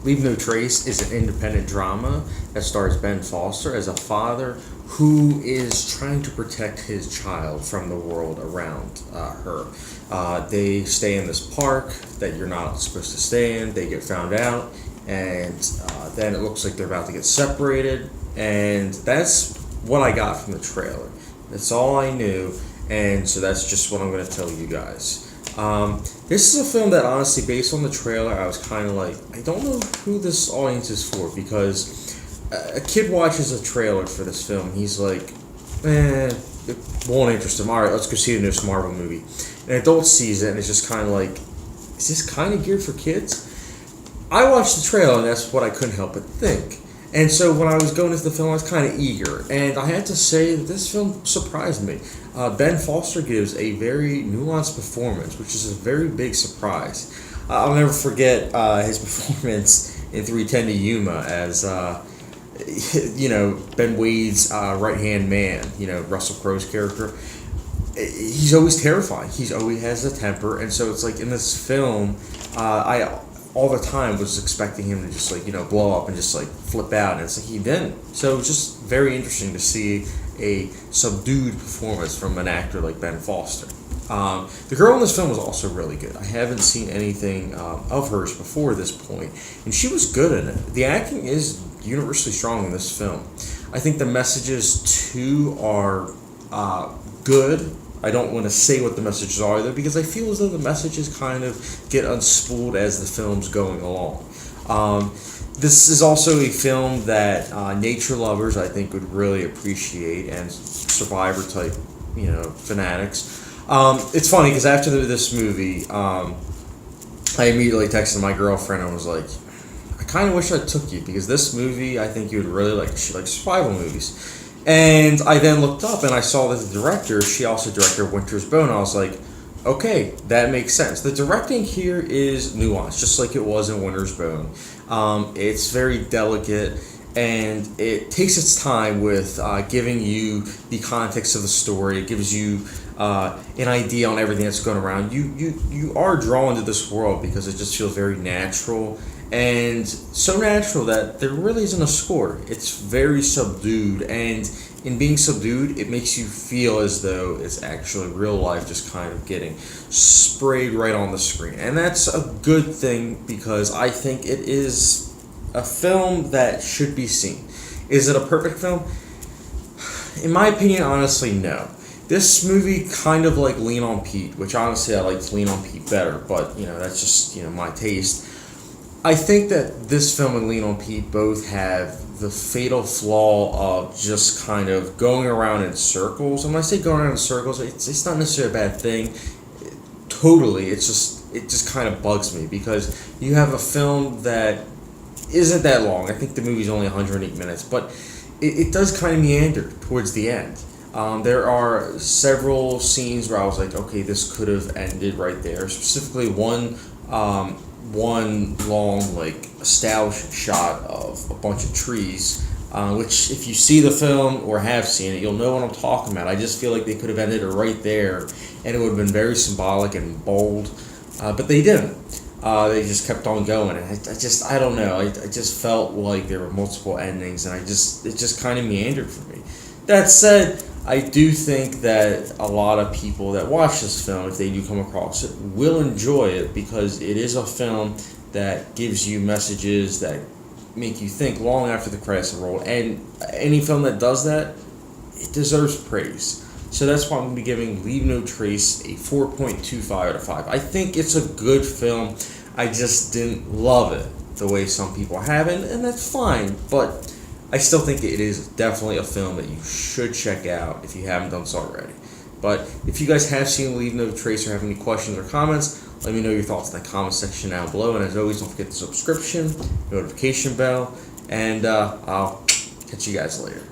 Leave No Trace is an independent drama that stars Ben Foster as a father who is trying to protect his child from the world around her. They stay in this park that you're not supposed to stay in. They get found out, and then it looks like they're about to get separated. And that's what I got from the trailer. That's all I knew, and so that's just what I'm going to tell you guys. This is a film that honestly, based on the trailer, I was kind of like, I don't know who this audience is for, because a kid watches a trailer for this film, he's like, it won't interest him. Alright, let's go see the newest Marvel movie. An adult sees it and it's just kind of like, is this kind of geared for kids? I watched the trailer and that's what I couldn't help but think. And so when I was going into the film, I was kind of eager. And I had to say that this film surprised me. Ben Foster gives a very nuanced performance, which is a very big surprise. I'll never forget his performance in 3:10 to Yuma as, Ben Wade's right-hand man, Russell Crowe's character. He's always terrifying. He always has a temper. And so it's like in this film, I all the time was expecting him to just blow up and just flip out, and it's like he didn't. So it was just very interesting to see a subdued performance from an actor like Ben Foster. The girl in this film was also really good. I haven't seen anything of hers before this point, and she was good in it. The acting is universally strong in this film. I think the messages too are good. I don't want to say what the messages are though, because I feel as though the messages kind of get unspooled as the film's going along. This is also a film that nature lovers, I think, would really appreciate, and survivor type, fanatics. It's funny because after this movie, I immediately texted my girlfriend and was like, I kind of wish I took you, because this movie I think you would really like. She likes survival movies. And I then looked up and I saw that the director, she also directed Winter's Bone. I was like, okay, that makes sense. The directing here is nuanced, just like it was in Winter's Bone. It's very delicate, and it takes its time with giving you the context of the story. It gives you an idea on everything that's going around. You are drawn to this world because it just feels very natural. And so natural that there really isn't a score. It's very subdued, and in being subdued, it makes you feel as though it's actually real life just kind of getting sprayed right on the screen. And that's a good thing, because I think it is a film that should be seen. Is it a perfect film? In my opinion, honestly, no. This movie kind of like Lean on Pete, which honestly I like Lean on Pete better, but that's just my taste. I think that this film and Lean on Pete both have the fatal flaw of just kind of going around in circles. And when I say going around in circles, it's not necessarily a bad thing. Totally, it just kind of bugs me, because you have a film that isn't that long. I think the movie's only 108 minutes, but it does kind of meander towards the end. There are several scenes where I was like, okay, this could have ended right there. Specifically, one long established shot of a bunch of trees, which if you see the film or have seen it, you'll know what I'm talking about. I just feel like they could have ended it right there, and it would have been very symbolic and bold, but they didn't. They just kept on going, and I don't know. I just felt like there were multiple endings, and it just kind of meandered for me. That said, I do think that a lot of people that watch this film, if they do come across it, will enjoy it, because it is a film that gives you messages that make you think long after the credits have rolled. And any film that does that, it deserves praise. So that's why I'm going to be giving Leave No Trace a 4.25 out of 5. I think it's a good film. I just didn't love it the way some people have, and that's fine. But I still think it is definitely a film that you should check out if you haven't done so already. But if you guys have seen Leave No Trace or have any questions or comments, let me know your thoughts in the comment section down below. And as always, don't forget the subscription, notification bell, and I'll catch you guys later.